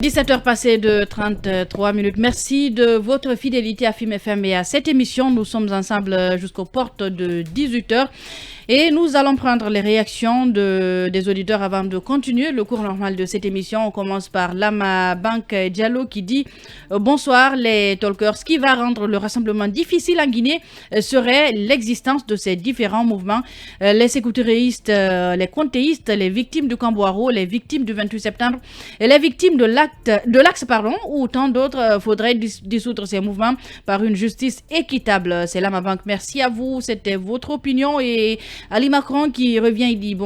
17h passées de 33 minutes. Merci de votre fidélité à FIM FM et à cette émission. Nous sommes ensemble jusqu'aux portes de 18h. Et nous allons prendre les réactions des auditeurs avant de continuer le cours normal de cette émission. On commence par Lama Bank Diallo qui dit bonsoir les talkers. Ce qui va rendre le rassemblement difficile en Guinée serait l'existence de ces différents mouvements. Les sécuritéistes, les contéistes, les victimes du Camboiro, les victimes du 28 septembre et les victimes de l'Axe, ou tant d'autres. Faudrait dissoudre ces mouvements par une justice équitable. C'est Lama Bank. Merci à vous. C'était votre opinion. Et Ali Macron qui revient, il dit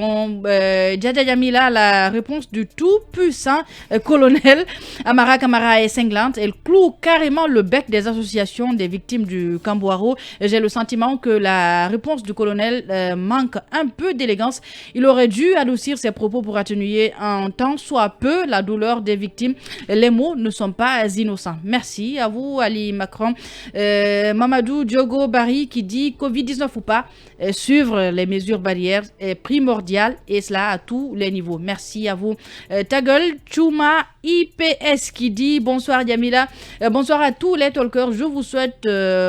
Djadja Jamila, la réponse du tout puissant colonel Amara Camara est cinglante. Elle cloue carrément le bec des associations des victimes du Camboiro. J'ai le sentiment que la réponse du colonel manque un peu d'élégance. Il aurait dû adoucir ses propos pour atténuer un tant soit peu la douleur des victimes. Les mots ne sont pas innocents. Merci à vous Ali Macron. Mamadou Diogo Barry qui dit Covid-19 ou pas, suivre les mesures barrières est primordial et cela à tous les niveaux. Merci à vous. Tagol Chouma IPS qui dit bonsoir Yamila, bonsoir à tous les talkers. Je vous souhaite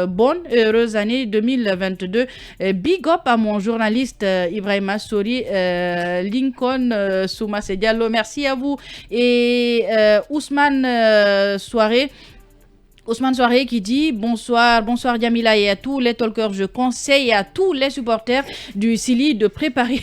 bonne et heureuse année 2022. Big up à mon journaliste Ibrahima Sori, Lincoln Souma Diallo. Merci à vous. Et Ousmane Soirée qui dit bonsoir Yamila et à tous les talkers. Je conseille à tous les supporters du Sili de préparer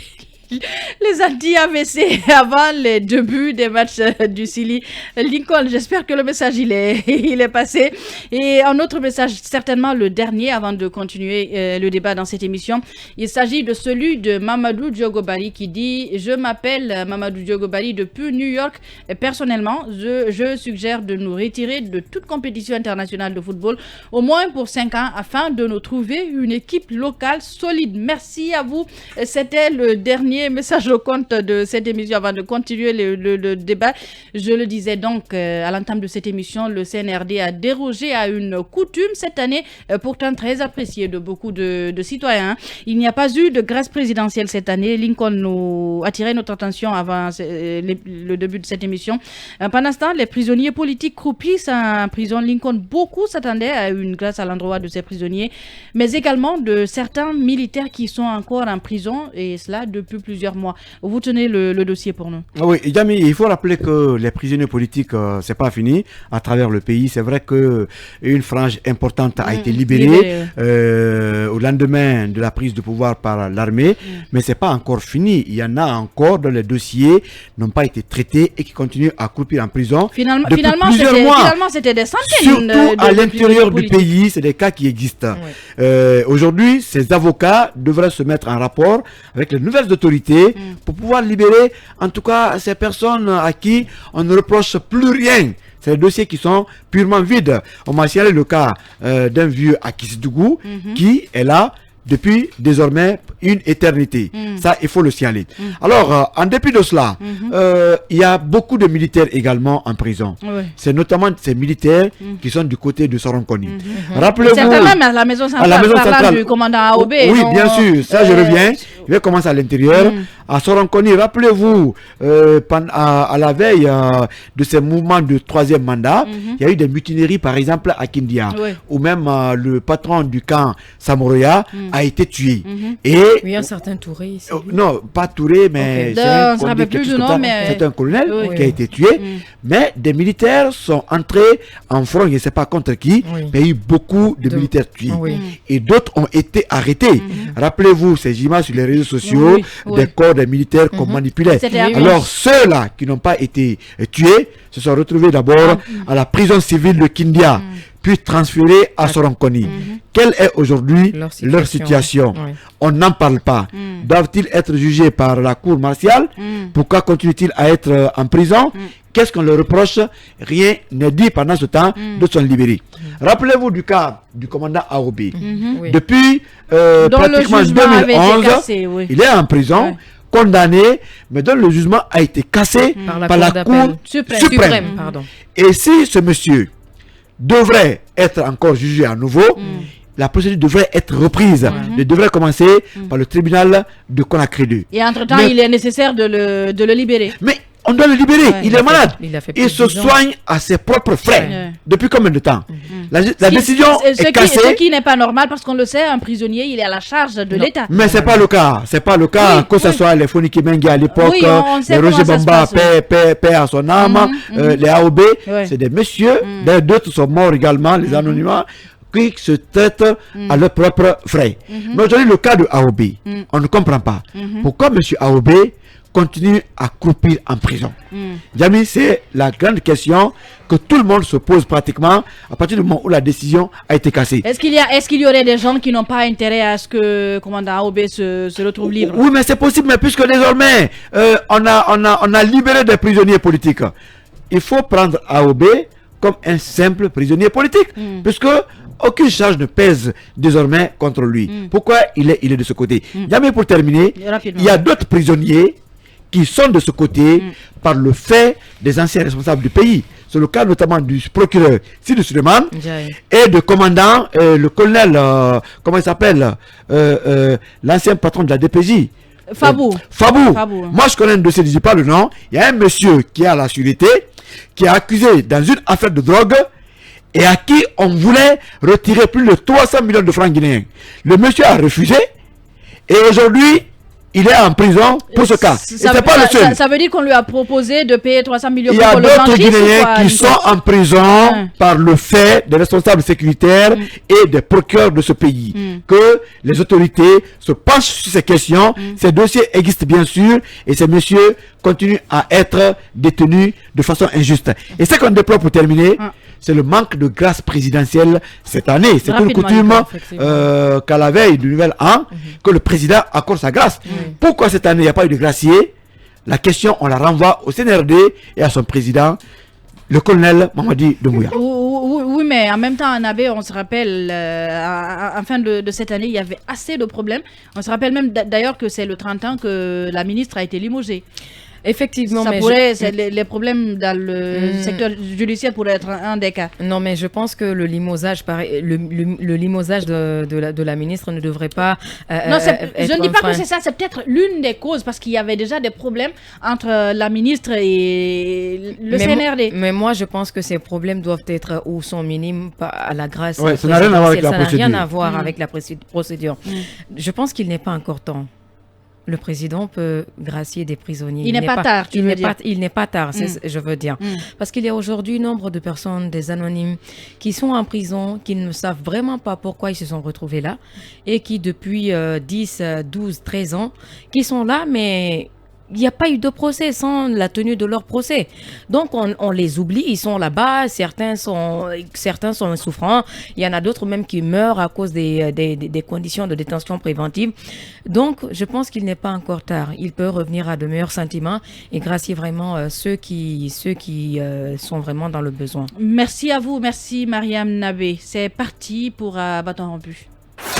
les anti-AVC avant les débuts des matchs du Sili. Lincoln, j'espère que le message il est passé. Et un autre message, certainement le dernier avant de continuer le débat dans cette émission. Il s'agit de celui de Mamadou Diogobari qui dit je m'appelle Mamadou Diogobari depuis New York. Et personnellement, je suggère de nous retirer de toute compétition internationale de football au moins pour 5 ans afin de nous trouver une équipe locale solide. Merci à vous. C'était le dernier message au compte de cette émission avant de continuer le débat. Je le disais donc à l'entame de cette émission, le CNRD a dérogé à une coutume cette année, pourtant très appréciée de beaucoup de citoyens. Il n'y a pas eu de grâce présidentielle cette année. Lincoln nous attirait notre attention avant le début de cette émission. Pendant ce temps, les prisonniers politiques croupissent en prison. Lincoln, beaucoup s'attendaient à une grâce à l'endroit de ces prisonniers, mais également de certains militaires qui sont encore en prison, et cela depuis plusieurs mois. Vous tenez le dossier pour nous. Oui, Yami, il faut rappeler que les prisonniers politiques, c'est pas fini à travers le pays. C'est vrai qu'une frange importante a été libérée au lendemain de la prise de pouvoir par l'armée, mais c'est pas encore fini. Il y en a encore dont les dossiers n'ont pas été traités et qui continuent à croupir en prison. Finalement, c'était des centaines. Surtout à l'intérieur du pays, c'est des cas qui existent. Oui. Aujourd'hui, ces avocats devraient se mettre en rapport avec les nouvelles autorités pour pouvoir libérer en tout cas ces personnes à qui on ne reproche plus rien. C'est des dossiers qui sont purement vides. On m'a signalé le cas d'un vieux à Kissidougou qui est là depuis désormais une éternité. Ça, il faut le signaler. Alors, en dépit de cela, il y a beaucoup de militaires également en prison. Oui. C'est notamment ces militaires qui sont du côté de Soronkoni. Rappelez-vous... Certainement à la maison centrale du commandant AOB. Oui, bien sûr. Ça, je reviens. Je vais commencer à l'intérieur. À Soronkoni, rappelez-vous, à la veille de ces mouvements de troisième mandat, il y a eu des mutineries, par exemple, à Kindia, où même le patron du camp Samoroya a été tué. Et oui, un certain Touré ici. Non, pas Touré, mais c'est un colonel qui a été tué. Mais des militaires sont entrés en front, je ne sais pas contre qui, mais il y a eu beaucoup de militaires tués. Et d'autres ont été arrêtés. Rappelez-vous ces images sur les réseaux sociaux des corps des militaires qu'on manipulait. Alors ceux-là qui n'ont pas été tués se sont retrouvés d'abord à la prison civile de Kindia, puis transférés à Soronkoni. Quelle est aujourd'hui leur situation? On n'en parle pas. Doivent-ils être jugés par la cour martiale? Pourquoi continuent-ils à être en prison? Qu'est-ce qu'on leur reproche? Rien n'est dit pendant ce temps. D'autres sont libérés. Rappelez-vous du cas du commandant AOB. Depuis pratiquement 2011, il est en prison. Condamné, mais dont le jugement a été cassé par la Cour suprême. Et si ce monsieur devrait être encore jugé à nouveau, la procédure devrait être reprise. Elle devrait commencer par le tribunal de Conakry 2. Et entre-temps, il est nécessaire de le libérer. Mais on doit le libérer. Il est malade. Il se soigne à ses propres frais. Depuis combien de temps? La décision est cassée. Ce qui n'est pas normal, parce qu'on le sait, un prisonnier, il est à la charge de l'État. Mais c'est pas le cas. C'est pas le cas. Que ce soit les Foniki Mengi à l'époque, les Roger Bamba, paix à son âme, les AOB, c'est des messieurs. D'autres sont morts également, les anonymes, qui se traitent à leurs propres frais. Mais aujourd'hui, le cas de AOB, on ne comprend pas. Pourquoi M. AOB continue à croupir en prison? Jamy, c'est la grande question que tout le monde se pose pratiquement à partir du moment où la décision a été cassée. Est-ce qu'il y aurait des gens qui n'ont pas intérêt à ce que le commandant AOB se retrouve libre? Oui, mais c'est possible, mais puisque désormais, on a libéré des prisonniers politiques. Il faut prendre AOB comme un simple prisonnier politique, puisque aucune charge ne pèse désormais contre lui. Pourquoi il est de ce côté? Jamais pour terminer, il y a d'autres prisonniers qui sont de ce côté par le fait des anciens responsables du pays. C'est le cas notamment du procureur Sidou Suleiman et de commandant, le colonel, comment il s'appelle, l'ancien patron de la DPJ. Fabou. Moi, je connais un dossier, je ne dis pas le nom. Il y a un monsieur qui est à la sûreté, qui est accusé dans une affaire de drogue et à qui on voulait retirer plus de 300 millions de francs guinéens. Le monsieur a refusé et aujourd'hui, il est en prison pour ce cas. C'est pas le seul. Ça veut dire qu'on lui a proposé de payer 300 millions. Il y a d'autres Guinéens qui sont en prison par le fait des responsables sécuritaires et des procureurs de ce pays. Que les autorités se penchent sur ces questions. Ces dossiers existent bien sûr et ces messieurs continuent à être détenus de façon injuste. Et ce qu'on déplore pour terminer, c'est le manque de grâce présidentielle cette année. C'est une coutume qu'à la veille du nouvel an, que le président accorde sa grâce. Pourquoi cette année il n'y a pas eu de gracier? La question, on la renvoie au CNRD et à son président, le colonel Mamadi Doumbouya. Oui, mais en même temps, en Abbé, on se rappelle, en fin de cette année, il y avait assez de problèmes. On se rappelle même d'ailleurs que c'est le 30 ans que la ministre a été limogée. Effectivement, ça les problèmes dans le secteur judiciaire pourraient être un des cas. Non, mais je pense que le limosage, le limosage de la ministre ne devrait pas. Non, je ne dis pas que c'est ça. C'est peut-être l'une des causes parce qu'il y avait déjà des problèmes entre la ministre et le CNRD. Mais moi, je pense que ces problèmes doivent être ou sont minimes à la grâce. Ouais, ça n'a rien à voir avec la procédure. Ça n'a rien à voir avec la procédure. Je pense qu'il n'est pas encore temps. Le président peut gracier des prisonniers. Il n'est pas tard, tu veux dire. Il n'est pas tard, je veux dire. Parce qu'il y a aujourd'hui nombre de personnes, des anonymes, qui sont en prison, qui ne savent vraiment pas pourquoi ils se sont retrouvés là, et qui depuis 10, 12, 13 ans, qui sont là, mais il n'y a pas eu de procès sans la tenue de leur procès. Donc, on les oublie, ils sont là-bas, certains sont souffrants, il y en a d'autres même qui meurent à cause des conditions de détention préventive. Donc, je pense qu'il n'est pas encore tard. Il peut revenir à de meilleurs sentiments et gracier vraiment ceux qui sont vraiment dans le besoin. Merci à vous, merci Mariam Nabé. C'est parti pour Bâton rompu.